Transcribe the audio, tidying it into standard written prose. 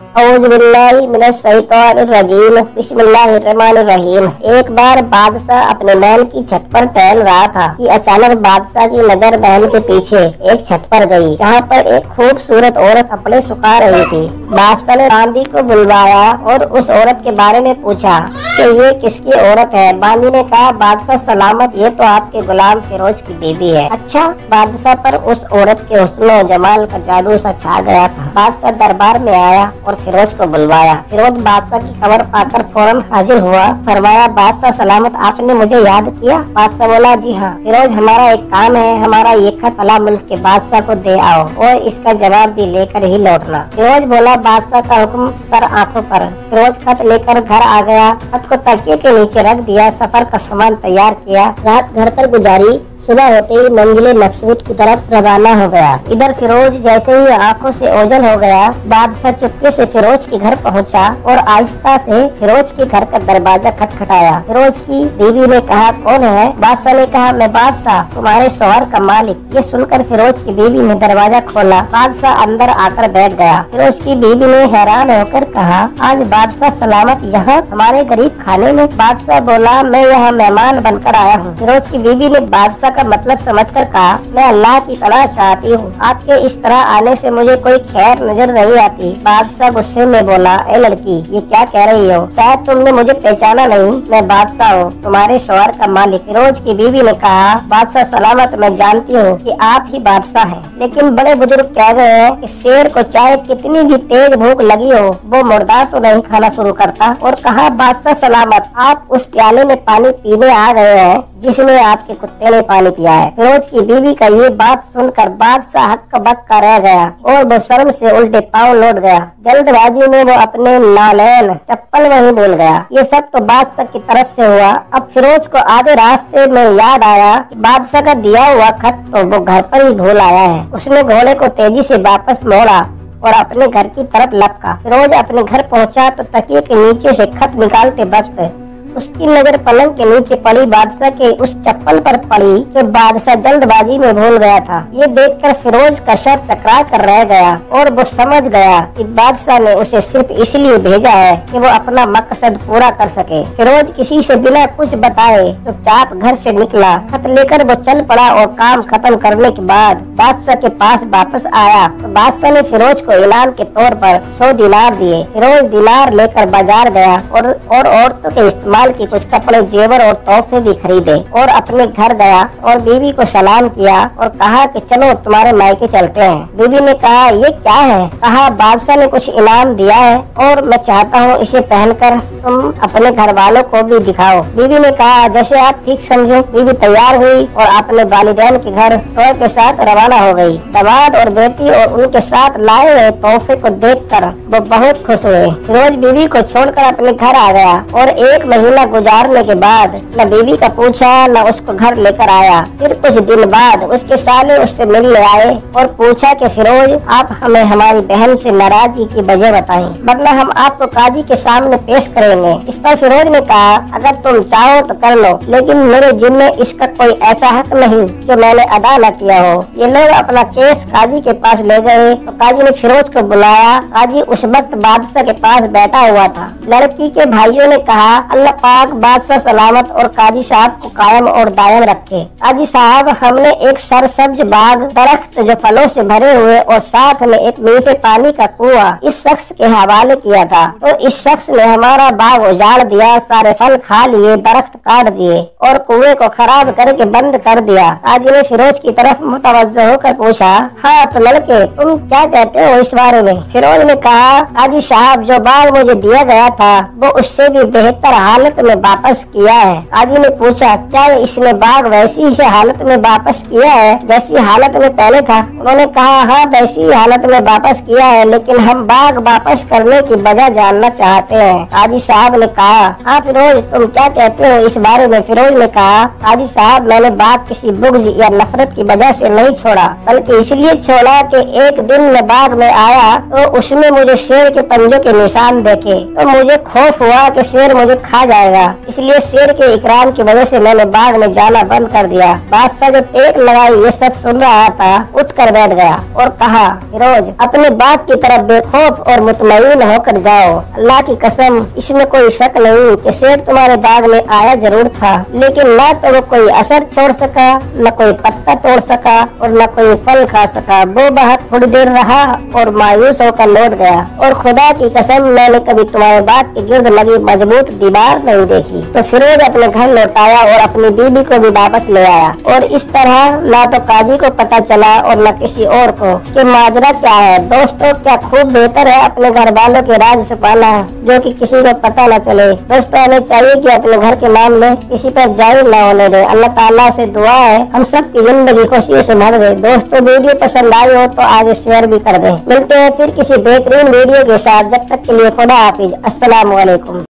औज़ु बिल्लाहि मिनश शैतानिर रजीम। बिस्मिल्लाहिर्रहमानिर्रहीम। एक बार बादशाह अपने महल की छत पर टहल रहा था कि अचानक बादशाह की नजर महल के पीछे एक छत पर गई, जहाँ पर एक खूबसूरत औरत कपड़े सुखा रही थी। बादशाह ने बांदी को बुलवाया और उस औरत के बारे में पूछा कि ये किसकी औरत है। बांदी ने कहा, बादशाह सलामत, ये तो आपके गुलाम फिरोज की बीबी है। अच्छा। बादशाह पर उस औरत के हुस्न और जमाल का जादू सा छा गया था। बादशाह दरबार में आया और फिरोज को बुलवाया। फिरोज बादशाह की खबर पाकर फौरन हाजिर हुआ। फरमाया, बादशाह सलामत, आपने मुझे याद किया? बादशाह बोला, जी हाँ। फिरोज, हमारा एक काम है, हमारा ये खत फला मुल्क के बादशाह को दे आओ और इसका जवाब भी लेकर ही लौटना। फिरोज बोला, बादशाह का हुक्म सर आंखों पर। फिरोज खत लेकर घर आ गया, खत को तकिए के नीचे रख दिया, सफर का सामान तैयार किया, रात घर पर गुजारी। सुबह होते ही मंजिले मकसूद की तरफ रवाना हो गया। इधर फिरोज जैसे ही आंखों से ओझल हो गया, बादशाह चुपके से फिरोज के घर पहुंचा और आहिस्ता से फिरोज के घर का दरवाजा खटखटाया। फिरोज की बीवी ने कहा, कौन है? बादशाह ने कहा, मैं बादशाह, तुम्हारे शौहर का मालिक। ये सुनकर फिरोज की बीवी ने दरवाजा खोला। बादशाह अंदर आकर बैठ गया। फिरोज की बीवी ने हैरान होकर कहा, आज बादशाह सलामत यहाँ हमारे गरीब खाने में? बादशाह बोला, मैं यहाँ मेहमान बनकर आया हूँ। फिरोज की बीवी ने बादशाह का मतलब समझकर कहा, मैं अल्लाह की पनाह चाहती हूँ, आपके इस तरह आने से मुझे कोई खैर नजर नहीं आती। बादशाह गुस्से में बोला, ए लड़की, ये क्या कह रही हो? शायद तुमने मुझे पहचाना नहीं, मैं बादशाह हूँ, तुम्हारे शौहर का मालिक। फिरोज की बीवी ने कहा, बादशाह सलामत, मैं जानती हूँ कि आप ही बादशाह हैं, लेकिन बड़े बुजुर्ग कह गए हैं कि शेर को चाहे कितनी भी तेज भूख लगी हो, वो मुर्दा तो नहीं खाना शुरू करता। और कहा, बादशाह सलामत, आप उस प्याले में पानी पीने आ गए हैं जिसमें आपके कुत्ते ने पानी पिया है। फिरोज की बीवी का ये बात सुनकर बादशाह हक्का बक्का रह गया और वो शर्म से उल्टे पांव लौट गया। जल्दबाजी में वो अपने नालैन चप्पल वहीं भूल गया। ये सब तो बादशाह की तरफ से हुआ। अब फिरोज को आधे रास्ते में याद आया कि बादशाह का दिया हुआ खत तो वो घर पर ही भूल आया है। उसने घोड़े को तेजी से वापस मोड़ा और अपने घर की तरफ लपका। फिरोज अपने घर पहुंचा तो तकिए के नीचे से खत निकालते वक्त उसकी नजर पलंग के नीचे पड़ी बादशाह के उस चप्पल पर पड़ी जो बादशाह जल्दबाजी में भूल गया था। ये देखकर फिरोज का सर चकरा कर रह गया और वो समझ गया कि बादशाह ने उसे सिर्फ इसलिए भेजा है कि वो अपना मकसद पूरा कर सके। फिरोज किसी से बिना कुछ बताए चुपचाप घर से निकला। खत लेकर वो चल पड़ा और काम खत्म करने के बाद बादशाह के पास वापस आया तो बादशाह ने फिरोज को इनाम के तौर पर 100 दिनार दिए। फिरोज दिनार लेकर बाजार गया और औरतों के इस्तेमाल की कुछ कपड़े, जेवर और तोहफे भी खरीदे और अपने घर गया और बीवी को सलाम किया और कहा कि चलो तुम्हारे मायके चलते हैं। बीवी ने कहा, ये क्या है? कहा, बादशाह ने कुछ इनाम दिया है और मैं चाहता हूँ इसे पहनकर तुम अपने घर वालों को भी दिखाओ। बीवी ने कहा, जैसे आप ठीक समझो। बीवी तैयार हुई और अपने वालिदैन के घर शौहर के साथ रवाना हो गई। दामाद और बेटी और उनके साथ लाए हुए तोहफे को देखकर वो बहुत खुश हुए। फिरोज बीवी को छोड़कर अपने घर आ गया और एक महीना गुजारने के बाद न बीवी का पूछा न उसको घर लेकर आया। फिर कुछ दिन बाद उसके साले उससे मिलने आए और पूछा कि फिरोज, आप हमें हमारी बहन से नाराजगी की वजह बताएं, वरना हम आपको काजी के सामने पेश करेंगे। इस पर फिरोज ने कहा, अगर तुम चाहो तो कर लो, लेकिन मेरे जिम्मे इसका कोई ऐसा हक नहीं जो मैंने अदा न किया हो। ये लोग अपना केस काजी के पास ले गए तो काजी ने फिरोज को बुलाया। काजी उस वक्त बादशाह के पास बैठा हुआ था। लड़की के भाइयों ने कहा, अल्लाह पाक बादशाह सलामत और काजी साहब को कायम और दायम रखे। काजी साहब, हमने एक सरसब्ज बाग, दरख्त जो फलों से भरे हुए और साथ में एक मीठे पानी का कुआं इस शख्स के हवाले किया था, तो इस शख्स ने हमारा बाग उजाड़ दिया, सारे फल खा लिए, दरख्त काट दिए और कुएं को खराब करके बंद कर दिया। काजी ने फिरोज की तरफ मुतवज्जो होकर पूछा, हाँ तो लड़के, तुम क्या कहते हो इस बारे में? फिरोज ने कहा, काजी साहब, जो बाग मुझे दिया गया था वो उससे भी बेहतर हालत में वापस किया है। काजी ने पूछा, क्या इसने बाग वैसी ही हालत में वापस किया है जैसी हालत में पहले था? उन्होंने कहा, हाँ वैसी ही हालत में वापस किया है, लेकिन हम बाग वापस करने की वजह जानना चाहते हैं। काजी साहब ने कहा, हाँ फिरोज, तुम क्या कहते हो इस बारे में? फिरोज ने कहा, काजी साहब, मैंने बाग किसी बुग़्ज़ या नफरत की वजह से नहीं छोड़ा, बल्कि इसलिए छोड़ा कि एक दिन मैं बाग में आया तो उसमें मुझे शेर के पंजों के निशान देखे तो मुझे खौफ हुआ कि शेर मुझे खा जाए। जाएगा, इसलिए शेर के इकराम की वजह से मैंने बाग में जाना बंद कर दिया। बादशाह जो टेक लगाई ये सब सुन रहा था, उठ कर बैठ गया और कहा, फिरोज अपने बाग की तरफ बेखौफ और मुतमईन होकर जाओ। अल्लाह की कसम, इसमें कोई शक नहीं कि शेर तुम्हारे बाग में आया जरूर था, लेकिन न तो वो कोई असर छोड़ सका, न कोई पत्ता तोड़ सका और न कोई फल खा सका। वो बहक थोड़ी देर रहा और मायूस होकर लौट गया। और खुदा की कसम, मैंने कभी तुम्हारे बाग के गिर्द लगी मजबूत दीवार नहीं देखी। तो फिरोज अपने घर लौटाया और अपनी बीबी को भी वापस ले आया। और इस तरह ना तो काजी को पता चला और न किसी और को कि माजरा क्या है। दोस्तों, क्या खूब बेहतर है अपने घर वालों के राज छुपाना, जो कि किसी को पता न चले। दोस्तों, हमें चाहिए कि अपने घर के मामले किसी पर जाहिर न होने दे। अल्लाह ताला से दुआ है हम सब की जिंदगी खुशी से भर दे। दोस्तों, वीडियो पसंद आई हो तो आगे शेयर भी कर दें। मिलते हैं फिर किसी बेहतरीन वीडियो के साथ। जब तक के लिए खुदा हाफिज। अस्सलाम वालेकुम।